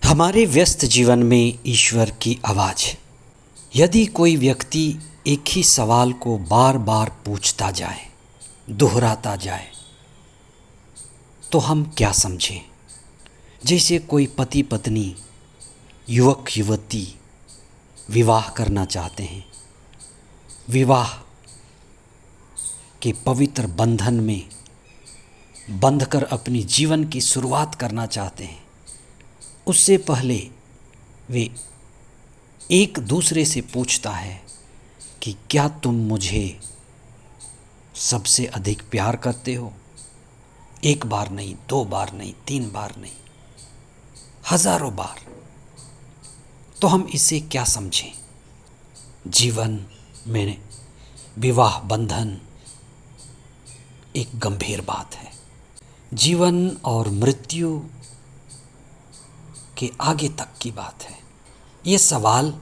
हमारे व्यस्त जीवन में ईश्वर की आवाज़। यदि कोई व्यक्ति एक ही सवाल को बार बार पूछता जाए, दोहराता जाए, तो हम क्या समझें? जैसे कोई पति पत्नी, युवक युवती विवाह करना चाहते हैं, विवाह के पवित्र बंधन में बंधकर अपनी जीवन की शुरुआत करना चाहते हैं। उससे पहले वे एक दूसरे से पूछता है कि क्या तुम मुझे सबसे अधिक प्यार करते हो? एक बार नहीं, दो बार नहीं, तीन बार नहीं, हजारों बार। तो हम इसे क्या समझें? जीवन में विवाह बंधन एक गंभीर बात है। जीवन और मृत्यु के आगे तक की बात है। ये सवाल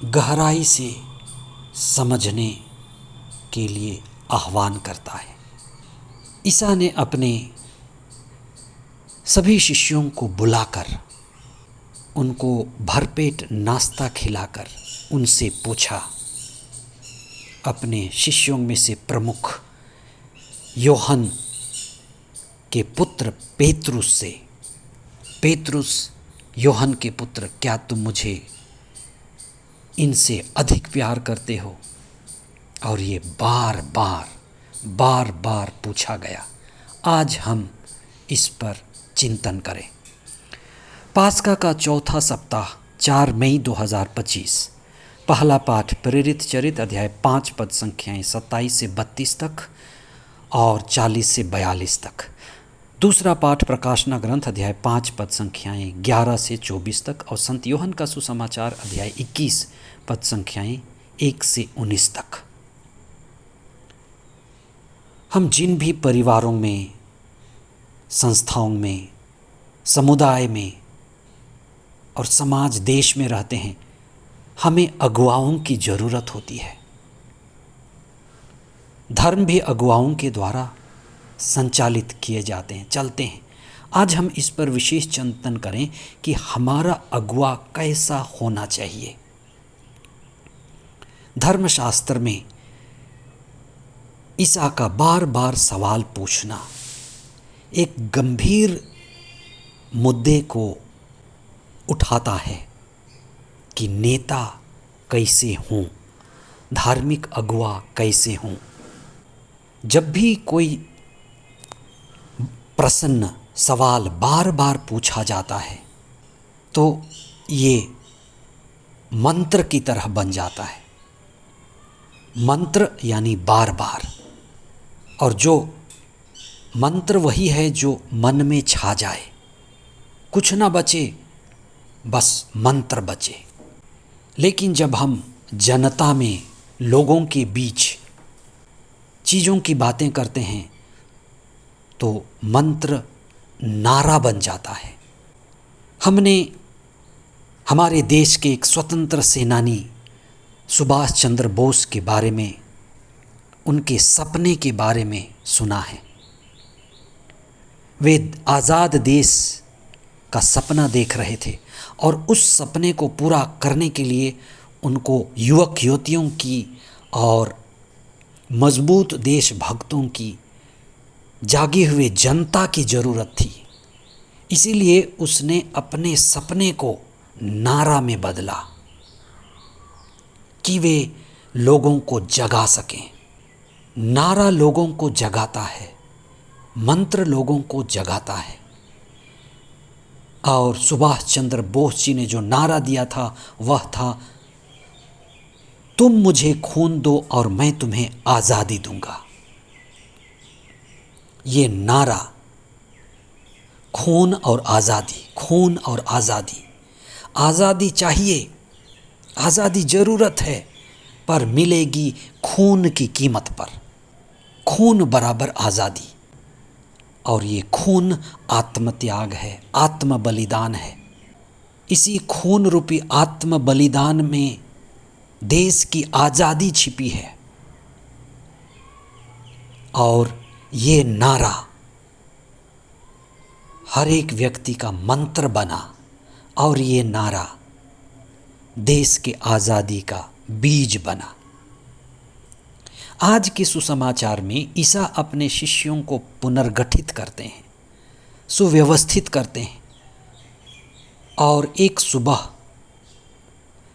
गहराई से समझने के लिए आह्वान करता है। ईसा ने अपने सभी शिष्यों को बुलाकर उनको भरपेट नाश्ता खिलाकर उनसे पूछा, अपने शिष्यों में से प्रमुख योहन के पुत्र पेतरुस से, पेतरुस योहन के पुत्र, क्या तुम मुझे इनसे अधिक प्यार करते हो? और ये बार बार पूछा गया। आज हम इस पर चिंतन करें। पास्का का चौथा सप्ताह 4 मई 2025। पहला पाठ प्रेरित चरित अध्याय 5 पद संख्याएं 27 से 32 तक और 40 से 42 तक। दूसरा पाठ प्रकाशना ग्रंथ अध्याय 5 पद संख्याएं 11 से 24 तक और संत योहन का सुसमाचार अध्याय 21 पद संख्याएं 1 से 19 तक। हम जिन भी परिवारों में, संस्थाओं में, समुदाय में और समाज देश में रहते हैं, हमें अगुवाओं की ज़रूरत होती है। धर्म भी अगुवाओं के द्वारा संचालित किए जाते हैं, चलते हैं। आज हम इस पर विशेष चिंतन करें कि हमारा अगुवा कैसा होना चाहिए। धर्मशास्त्र में ईसा का बार बार सवाल पूछना एक गंभीर मुद्दे को उठाता है कि नेता कैसे हों, धार्मिक अगुवा कैसे हों। जब भी कोई प्रश्न, सवाल बार बार पूछा जाता है तो ये मंत्र की तरह बन जाता है। मंत्र यानी बार बार, और जो मंत्र वही है जो मन में छा जाए, कुछ ना बचे, बस मंत्र बचे। लेकिन जब हम जनता में, लोगों के बीच चीज़ों की बातें करते हैं तो मंत्र नारा बन जाता है। हमने हमारे देश के एक स्वतंत्र सेनानी सुभाष चंद्र बोस के बारे में, उनके सपने के बारे में सुना है। वे आज़ाद देश का सपना देख रहे थे और उस सपने को पूरा करने के लिए उनको युवक युवतियों की और मजबूत देशभक्तों की, जागी हुए जनता की ज़रूरत थी। इसीलिए उसने अपने सपने को नारा में बदला कि वे लोगों को जगा सकें। नारा लोगों को जगाता है, मंत्र लोगों को जगाता है। और सुभाष चंद्र बोस जी ने जो नारा दिया था वह था, तुम मुझे खून दो और मैं तुम्हें आज़ादी दूंगा। ये नारा, खून और आज़ादी, खून और आज़ादी। आज़ादी चाहिए, आज़ादी ज़रूरत है, पर मिलेगी खून की कीमत पर। खून बराबर आज़ादी, और ये खून आत्मत्याग है, आत्म बलिदान है। इसी खून रूपी आत्म बलिदान में देश की आज़ादी छिपी है। और ये नारा हर एक व्यक्ति का मंत्र बना और ये नारा देश के आज़ादी का बीज बना। आज के सुसमाचार में ईसा अपने शिष्यों को पुनर्गठित करते हैं, सुव्यवस्थित करते हैं और एक सुबह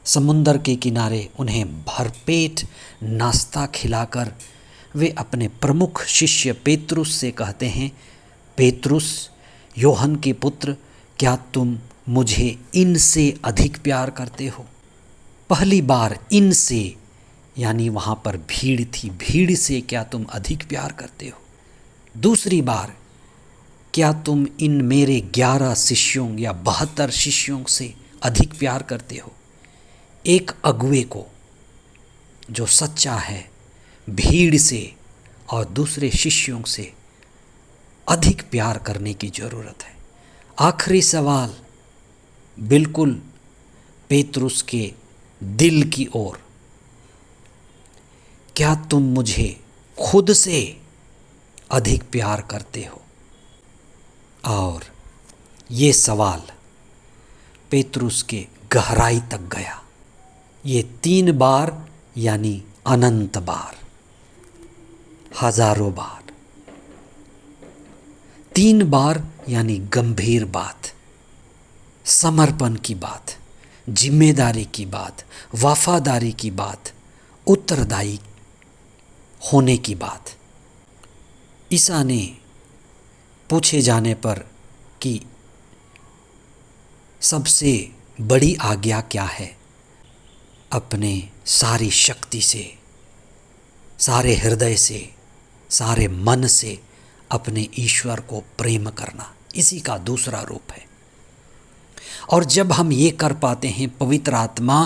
समुंदर के किनारे उन्हें भरपेट नाश्ता खिलाकर वे अपने प्रमुख शिष्य पेतरुस से कहते हैं, पेतरुस योहन के पुत्र, क्या तुम मुझे इनसे अधिक प्यार करते हो? पहली बार इनसे यानी वहाँ पर भीड़ थी, भीड़ से क्या तुम अधिक प्यार करते हो? दूसरी बार, क्या तुम इन मेरे 11 शिष्यों या 72 शिष्यों से अधिक प्यार करते हो? एक अगुवे को जो सच्चा है भीड़ से और दूसरे शिष्यों से अधिक प्यार करने की ज़रूरत है। आखिरी सवाल बिल्कुल पेतरुस के दिल की ओर, क्या तुम मुझे खुद से अधिक प्यार करते हो? और ये सवाल पेतरुस के गहराई तक गया। ये 3 बार यानी अनंत बार, हजारों बार, 3 बार यानी गंभीर बात, समर्पण की बात, जिम्मेदारी की बात, वफादारी की बात, उत्तरदायी होने की बात। ईसा ने पूछे जाने पर कि सबसे बड़ी आज्ञा क्या है, अपने सारी शक्ति से, सारे हृदय से, सारे मन से अपने ईश्वर को प्रेम करना, इसी का दूसरा रूप है। और जब हम ये कर पाते हैं, पवित्र आत्मा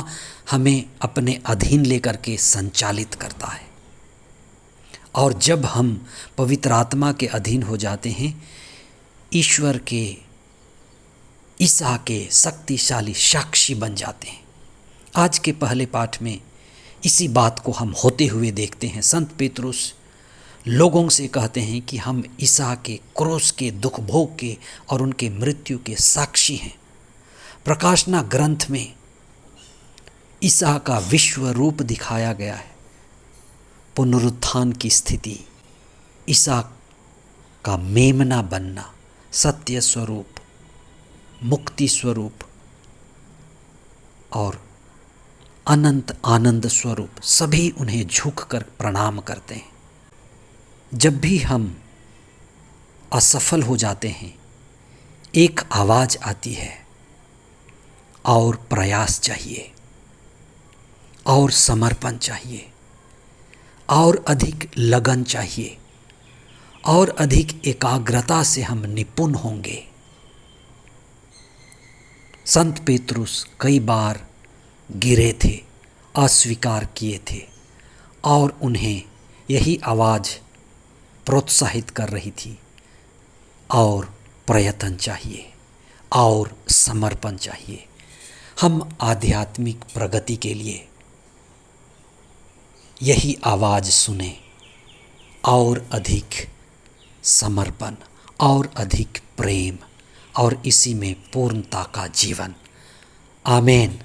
हमें अपने अधीन लेकर के संचालित करता है। और जब हम पवित्र आत्मा के अधीन हो जाते हैं, ईश्वर के, ईसा के शक्तिशाली साक्षी बन जाते हैं। आज के पहले पाठ में इसी बात को हम होते हुए देखते हैं। संत पेतरुस लोगों से कहते हैं कि हम ईसा के क्रूस के, दुख भोग के और उनके मृत्यु के साक्षी हैं। प्रकाशना ग्रंथ में ईसा का विश्व रूप दिखाया गया है, पुनरुत्थान की स्थिति, ईसा का मेमना बनना, सत्य स्वरूप, मुक्ति स्वरूप और अनंत आनंद स्वरूप, सभी उन्हें झुककर प्रणाम करते हैं। जब भी हम असफल हो जाते हैं, एक आवाज़ आती है, और प्रयास चाहिए, और समर्पण चाहिए, और अधिक लगन चाहिए, और अधिक एकाग्रता से हम निपुण होंगे। संत पेतरुस कई बार गिरे थे, अस्वीकार किए थे, और उन्हें यही आवाज़ प्रोत्साहित कर रही थी, और प्रयत्न चाहिए, और समर्पण चाहिए। हम आध्यात्मिक प्रगति के लिए यही आवाज़ सुने, और अधिक समर्पण, और अधिक प्रेम, और इसी में पूर्णता का जीवन। आमीन।